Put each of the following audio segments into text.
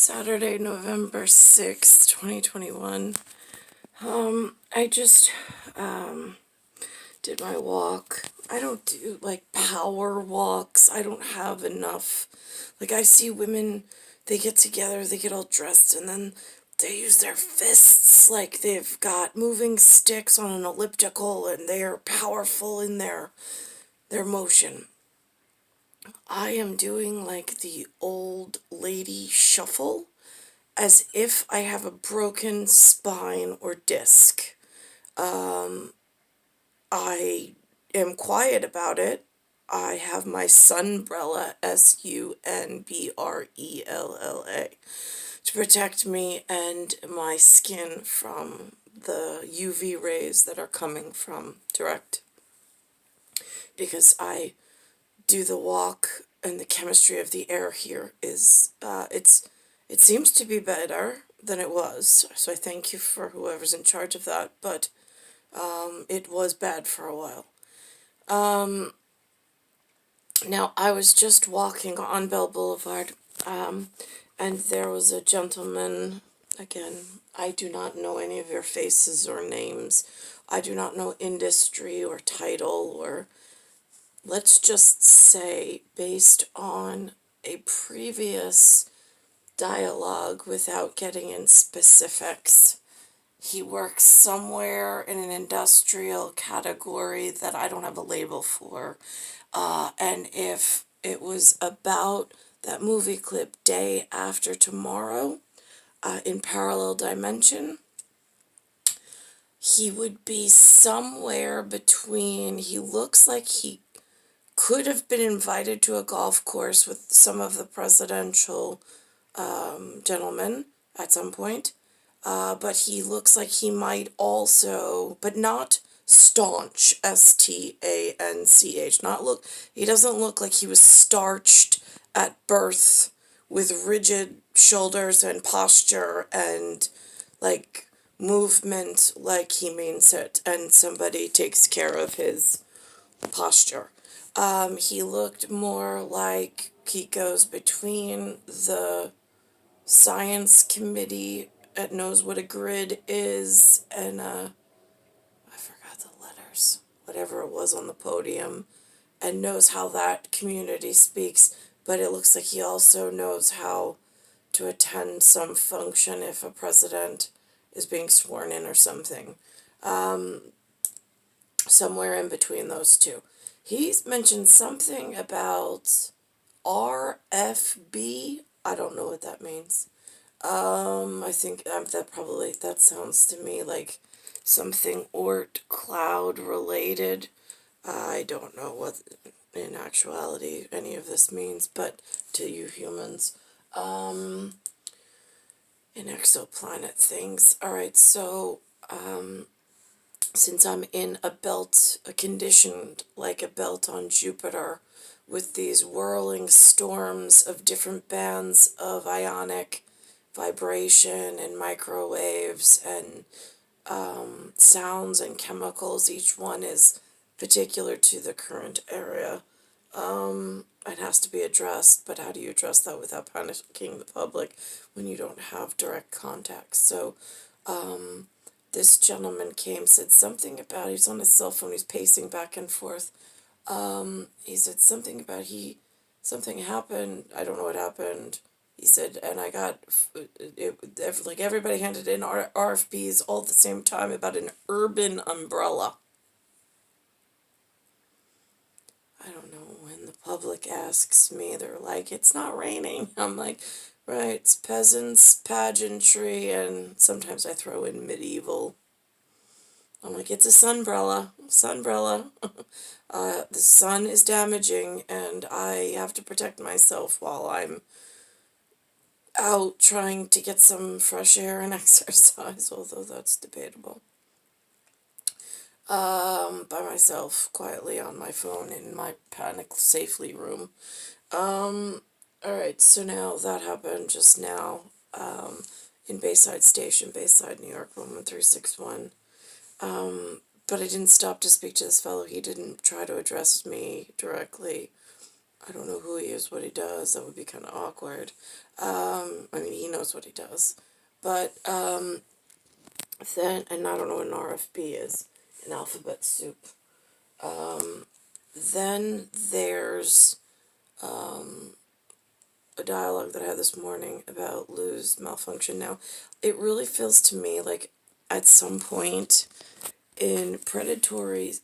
Saturday, November 6th, 2021. I just, did my walk. I don't do, like, power walks. I don't have enough. Like, I see women, they get together, they get all dressed, and then they use their fists like they've got moving sticks on an elliptical, and they are powerful in their motion. I am doing, like, the old lady shuffle, as if I have a broken spine or disc. I am quiet about it. I have my Sunbrella, Sunbrella, to protect me and my skin from the UV rays that are coming from direct. Because I do the walk, and the chemistry of the air here is, it seems to be better than it was, so I thank you for whoever's in charge of that, but it was bad for a while. Now, I was just walking on Bell Boulevard, and there was a gentleman. Again, I do not know any of your faces or names. I do not know industry or title, or let's just say, based on a previous dialogue without getting in specifics, he works somewhere in an industrial category that I don't have a label for. And if it was about that movie clip Day After Tomorrow, in Parallel Dimension, he would be somewhere between, he looks like he could have been invited to a golf course with some of the presidential gentlemen at some point, but he looks like he might also, but not staunch, S-T-A-N-C-H, he doesn't look like he was starched at birth with rigid shoulders and posture and, like, movement like he means it, and somebody takes care of his posture. He looked more like he goes between the science committee that knows what a grid is and I forgot the letters, whatever it was on the podium, and knows how that community speaks, but it looks like he also knows how to attend some function if a president is being sworn in or something. Somewhere in between those two. He's mentioned something about RFB. I don't know what that means. I think that sounds to me like something Oort cloud related. I don't know what in actuality any of this means, but to you humans, in exoplanet things. Alright, so, since I'm in a conditioned like a belt on Jupiter, with these whirling storms of different bands of ionic vibration and microwaves and sounds and chemicals, each one is particular to the current area. It has to be addressed, but how do you address that without panicking the public when you don't have direct contact? So, this gentleman said something about, he's on his cell phone, he's pacing back and forth. He said something about something happened, I don't know what happened. He said, and I got, like everybody handed in RFPs all at the same time about an urban umbrella. I don't know, when the public asks me, they're like, it's not raining. I'm like, right, it's peasants, pageantry, and sometimes I throw in medieval. I'm like, it's a sunbrella. The sun is damaging, and I have to protect myself while I'm out trying to get some fresh air and exercise, although that's debatable. By myself, quietly on my phone in my panic safely room. Alright, so now that happened just now, in Bayside Station, Bayside, New York, 11361. But I didn't stop to speak to this fellow. He didn't try to address me directly. I don't know who he is, what he does. That would be kind of awkward. I mean, he knows knows what he does. But then, and I don't know what an RFB is, an alphabet soup. Then there's a dialogue that I had this morning about Lou's malfunction. Now, it really feels to me like at some point in predatory,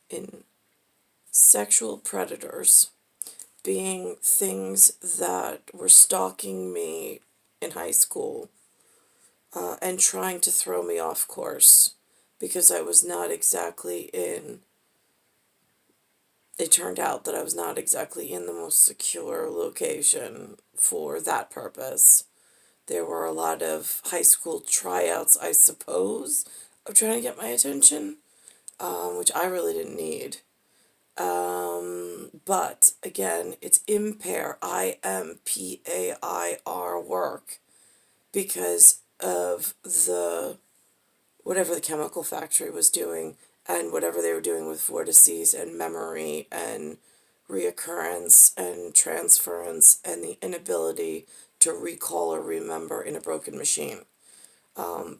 in sexual predators being things that were stalking me in high school and trying to throw me off course because I was not exactly in. It turned out that I was not exactly in the most secure location for that purpose. There were a lot of high school tryouts, I suppose, of trying to get my attention, which I really didn't need. But again, it's IMPAIR work because of the whatever the chemical factory was doing and whatever they were doing with vortices and memory and reoccurrence and transference and the inability to recall or remember in a broken machine.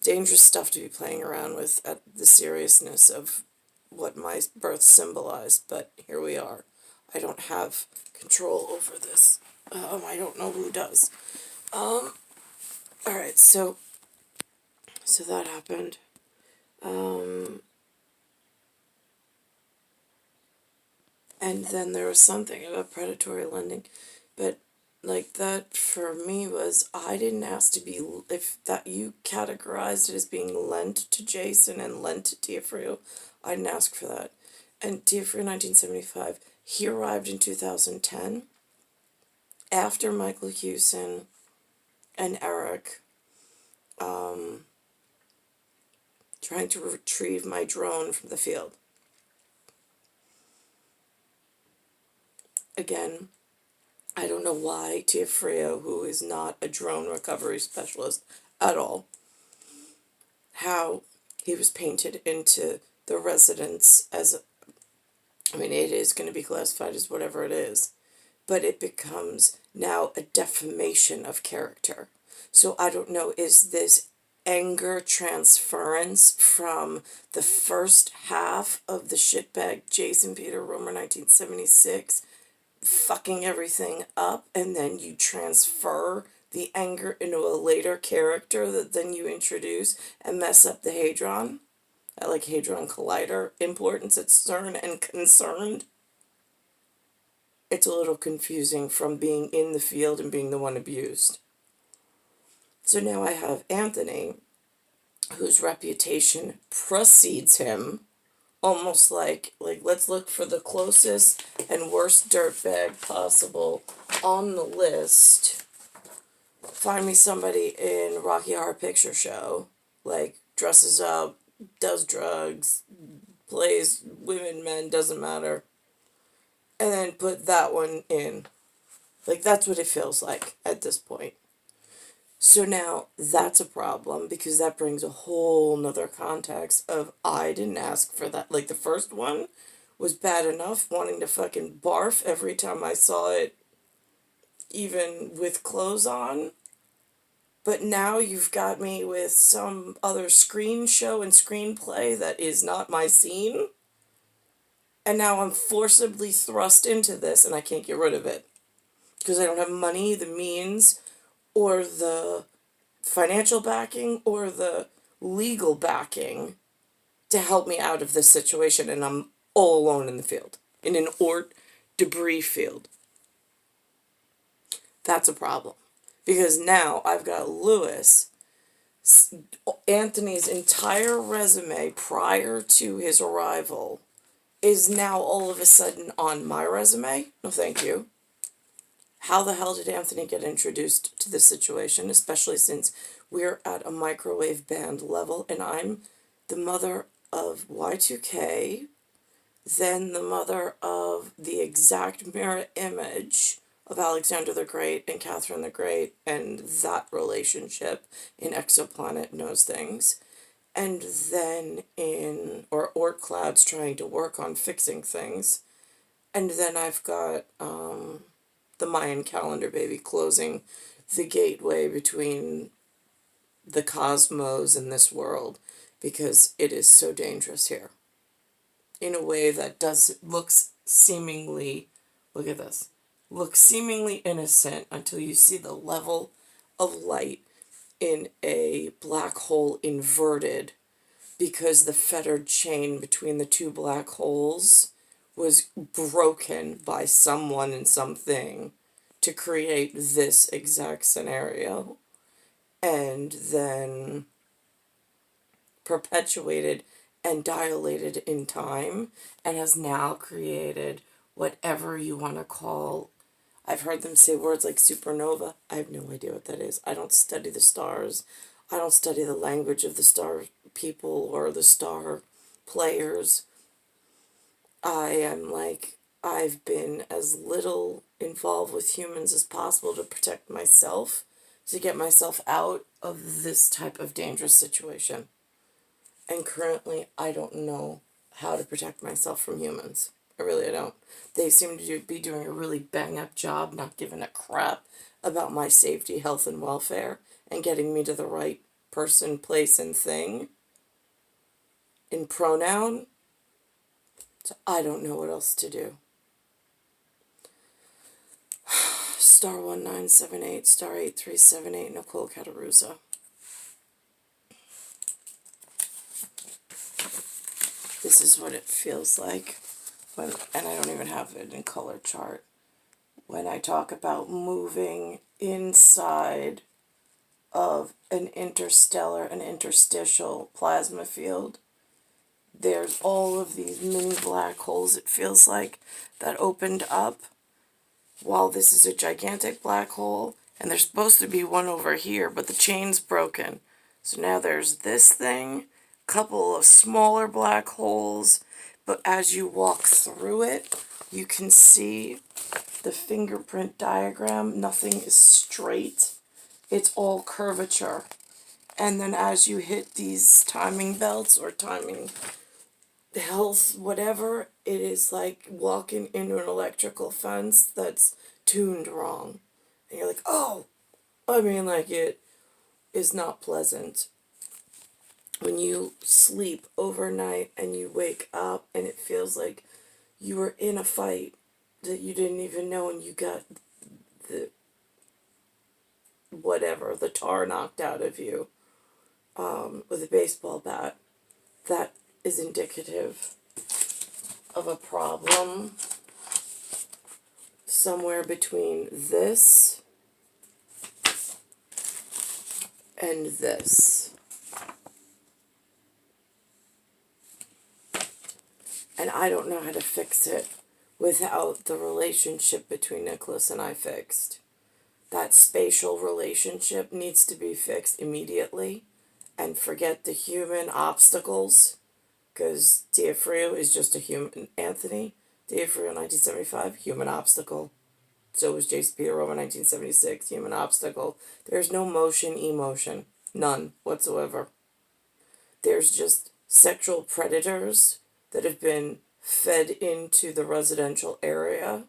Dangerous stuff to be playing around with at the seriousness of what my birth symbolized, but here we are. I don't have control over this. I don't know who does. Alright, so that happened. And then there was something about predatory lending, but like that for me was I didn't ask to be, if that you categorized it as being lent to Jason and lent to Diafrio, I didn't ask for that. And Diafrio 1975, he arrived in 2010 after Michael Hewson and Eric trying to retrieve my drone from the field. Again, I don't know why Diafrio, who is not a drone recovery specialist at all, how he was painted into the residence as, I mean, it is going to be classified as whatever it is, but it becomes now a defamation of character. So I don't know, is this anger transference from the first half of the shitbag Jason Peter Romer 1976 fucking everything up, and then you transfer the anger into a later character that then you introduce and mess up the Hadron, like Hadron Collider importance at CERN and concerned? It's a little confusing from being in the field and being the one abused. So now I have Anthony, whose reputation precedes him, almost like let's look for the closest and worst dirtbag possible on the list. Find me somebody in Rocky Horror Picture Show, like dresses up, does drugs, plays women, men, doesn't matter, and then put that one in. Like, that's what it feels like at this point. So now that's a problem because that brings a whole nother context of I didn't ask for that. Like, the first one was bad enough, wanting to fucking barf every time I saw it, even with clothes on. But now you've got me with some other screen show and screenplay that is not my scene. And now I'm forcibly thrust into this and I can't get rid of it. Because I don't have money, the means, or the financial backing, or the legal backing to help me out of this situation. And I'm all alone in the field. In an debris field. That's a problem. Because now I've got Lewis, Anthony's entire resume prior to his arrival is now all of a sudden on my resume. No, thank you. How the hell did Anthony get introduced to this situation, especially since we're at a microwave band level and I'm the mother of Y2K, then the mother of the exact mirror image of Alexander the Great and Catherine the Great and that relationship in Exoplanet knows things. And then or Orc Cloud's trying to work on fixing things. And then I've got the Mayan calendar baby closing the gateway between the cosmos and this world, because it is so dangerous here. In a way that looks seemingly, look at this, looks seemingly innocent until you see the level of light in a black hole inverted, because the fettered chain between the two black holes was broken by someone and something to create this exact scenario, and then perpetuated and dilated in time, and has now created whatever you want to call. I've heard them say words like supernova. I have no idea what that is. I don't study the stars. I don't study the language of the star people or the star players. I've been as little involved with humans as possible to protect myself, to get myself out of this type of dangerous situation. And currently, I don't know how to protect myself from humans. I really don't. They seem to be doing a really bang-up job, not giving a crap about my safety, health, and welfare, and getting me to the right person, place, and thing in pronoun. So I don't know what else to do. Star 1978, star 8378, Nicole, Cattaruzza. This is what it feels like when, and I don't even have it in color chart, when I talk about moving inside of an interstitial plasma field. There's all of these mini black holes, it feels like, that opened up while this is a gigantic black hole, and there's supposed to be one over here, but the chain's broken. So now there's this thing, couple of smaller black holes, but as you walk through it, you can see the fingerprint diagram. Nothing is straight. It's all curvature. And then as you hit these timing belts or timing health, whatever, it is like walking into an electrical fence that's tuned wrong. And you're like, oh, I mean, like, it is not pleasant. When you sleep overnight and you wake up and it feels like you were in a fight that you didn't even know, and you got the tar knocked out of you with a baseball bat, that is indicative of a problem somewhere between this and this. And I don't know how to fix it without the relationship between Nicholas and I fixed. That spatial relationship needs to be fixed immediately, and forget the human obstacles, because Diaphragm is just a human. Anthony Diaphragm, 1975, human obstacle. So was JCP Roma, 1976, human obstacle. There's no motion, emotion. None whatsoever. There's just sexual predators that have been fed into the residential area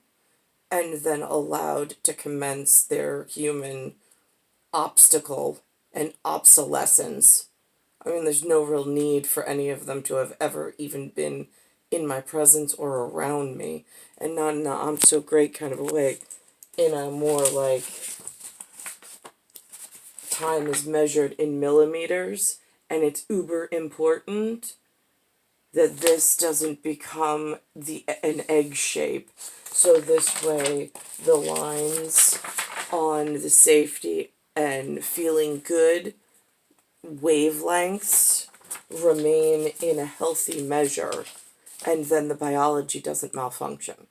and then allowed to commence their human obstacle and obsolescence. I mean, there's no real need for any of them to have ever even been in my presence or around me, and not in a I'm so great kind of a way, in a more like time is measured in millimeters, and it's uber important that this doesn't become an egg shape. So this way, the lines on the safety and feeling good wavelengths remain in a healthy measure, and then the biology doesn't malfunction.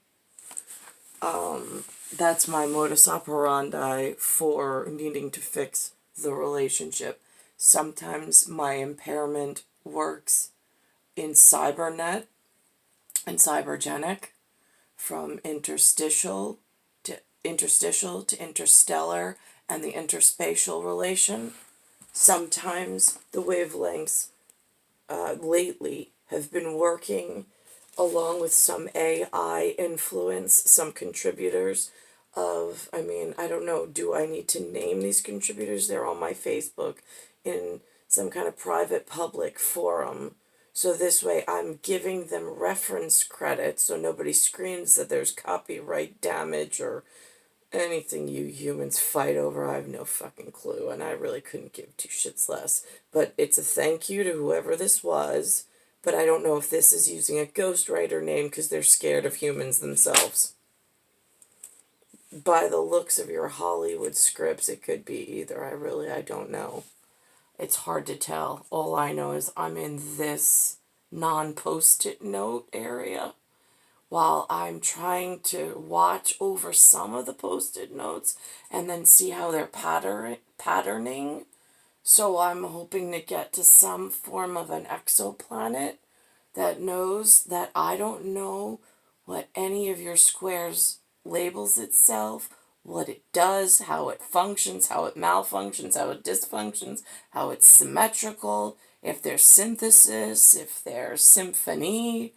That's my modus operandi for needing to fix the relationship. Sometimes my impairment works in cybernet and cybergenic, from interstitial to interstellar, and the interspatial relation. Sometimes the wavelengths lately have been working along with some AI influence, some contributors of, I mean, I don't know, do I need to name these contributors? They're on my Facebook in some kind of private public forum. So this way I'm giving them reference credit so nobody screams that there's copyright damage or anything you humans fight over. I have no fucking clue, and I really couldn't give two shits less. But it's a thank you to whoever this was, but I don't know if this is using a ghostwriter name because they're scared of humans themselves. By the looks of your Hollywood scripts, it could be either. I don't know. It's hard to tell. All I know is I'm in this non-Postit note area while I'm trying to watch over some of the Postit notes and then see how they're patterning. So I'm hoping to get to some form of an exoplanet that knows that I don't know what any of your squares labels itself, what it does, how it functions, how it malfunctions, how it dysfunctions, how it's symmetrical, if there's synthesis, if there's symphony.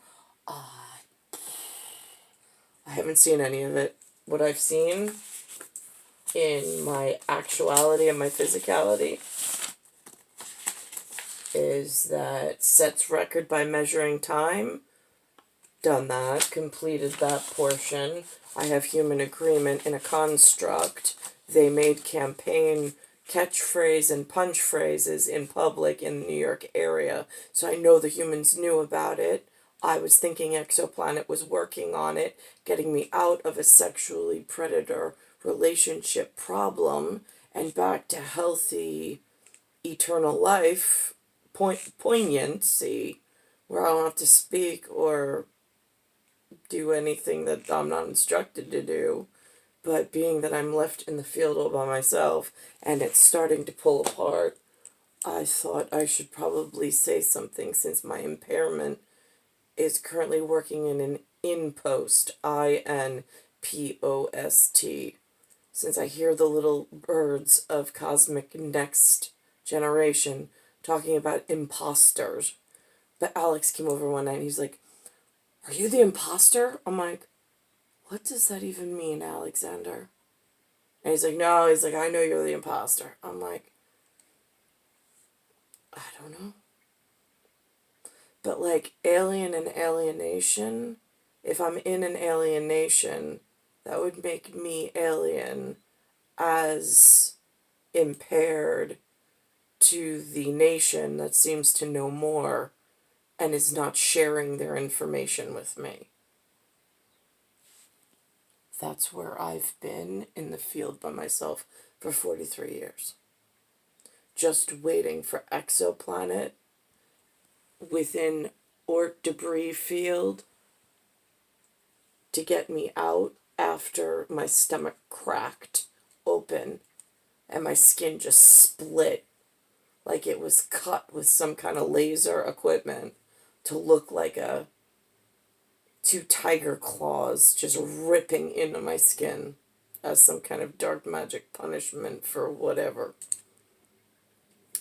I haven't seen any of it. What I've seen in my actuality and my physicality is that sets record by measuring time. Done that, completed that portion. I have human agreement in a construct. They made campaign catchphrase and punch phrases in public in the New York area, so I know the humans knew about it. I was thinking Exoplanet was working on it, getting me out of a sexually predator relationship problem and back to healthy eternal life, poignancy, where I don't have to speak or do anything that I'm not instructed to do. But being that I'm left in the field all by myself and it's starting to pull apart, I thought I should probably say something since my impairment is currently working in an IMPOST, INPOST. Since I hear the little birds of cosmic next generation talking about imposters. But Alex came over one night and he's like, "Are you the imposter?" I'm like, "What does that even mean, Alexander?" And he's like, "No," he's like, "I know you're the imposter." I'm like, I don't know. But like alien and alienation, if I'm in an alienation, that would make me alien as impaired to the nation that seems to know more and is not sharing their information with me. That's where I've been in the field by myself for 43 years. Just waiting for Exoplanet within Oort debris field to get me out after my stomach cracked open and my skin just split like it was cut with some kind of laser equipment to look like two tiger claws just ripping into my skin as some kind of dark magic punishment for whatever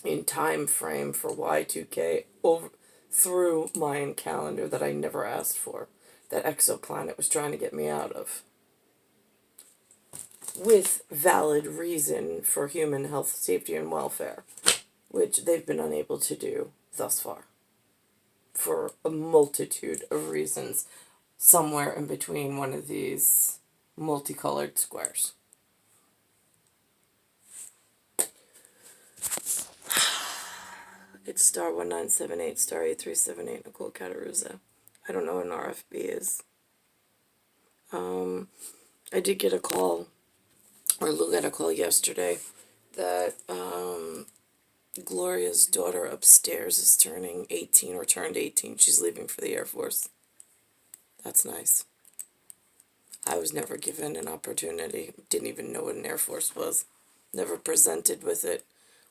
in time frame for Y2K over through Mayan calendar that I never asked for, that Exoplanet was trying to get me out of, with valid reason for human health, safety, and welfare, which they've been unable to do thus far for a multitude of reasons, somewhere in between one of these multicolored squares. It's star 1978, star 8378, Nicole Cattaruzza. I don't know what an RFB is. I did get a call, or Lou got a call yesterday, that Gloria's daughter upstairs is turning 18 or turned 18. She's leaving for the Air Force. That's nice. I was never given an opportunity. Didn't even know what an Air Force was. Never presented with it.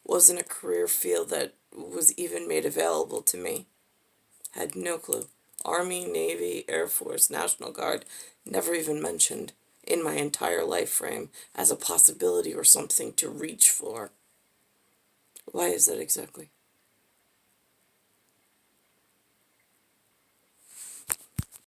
Wasn't a career field that was even made available to me. Had no clue. Army, Navy, Air Force, National Guard, never even mentioned in my entire life frame as a possibility or something to reach for. Why is that exactly?